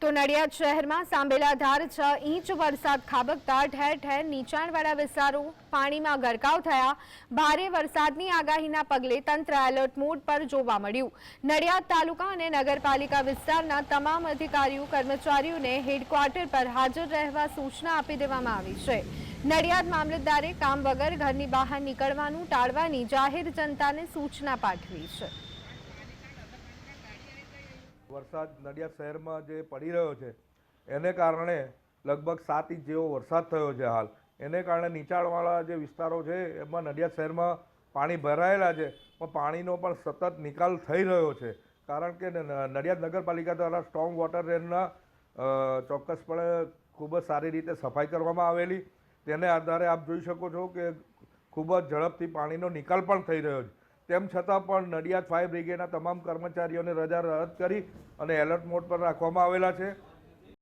તો નડિયાદ શહેરમાં સાંબેલાધાર 6 ઇંચ વરસાદ ખાબકતા ઠેર ઠેર નીચાણવાળા વિસ્તારો પાણીમાં ગરકાવ થયા। ભારે વરસાદની આગાહીના પગલે તંત્ર એલર્ટ મોડ પર જોવા મળ્યું। નડિયાદ તાલુકા અને નગરપાલિકા વિસ્તારના તમામ અધિકારીઓ કર્મચારીઓને હેડક્વાર્ટર પર હાજર રહેવા સૂચના આપી દેવામાં આવી છે। નડિયાદ મામલતદારે કામ વગર ઘરની બહાર નીકળવાનું ટાળવાની જાહેર જનતાને સૂચના પાઠવી છે। વરસાદ નડિયાદ શહેરમાં જે પડી રહ્યો છે એને કારણે લગભગ 7 ઇંચ જેવો વરસાદ થયો છે। હાલ એને કારણે નીચાણવાળા જે વિસ્તારો છે એમાં નડિયાદ શહેરમાં પાણી ભરાયેલા છે, પણ પાણીનો પણ સતત નિકાલ થઈ રહ્યો છે, કારણ કે નડિયાદ નગરપાલિકા દ્વારા સ્ટ્રોંગ વોટર ડ્રેનના ચોક્કસપણે ખૂબ જ સારી રીતે સફાઈ કરવામાં આવેલી। તેને આધારે આપ જોઈ શકો છો કે ખૂબ જ ઝડપથી પાણીનો નિકાલ પણ થઈ રહ્યો છે। તેમ છતાં પણ નડિયાદ ફાયર બ્રિગેડના તમામ કર્મચારીઓને રજા રદ કરી અને એલર્ટ મોડ પર રાખવામાં આવેલા છે।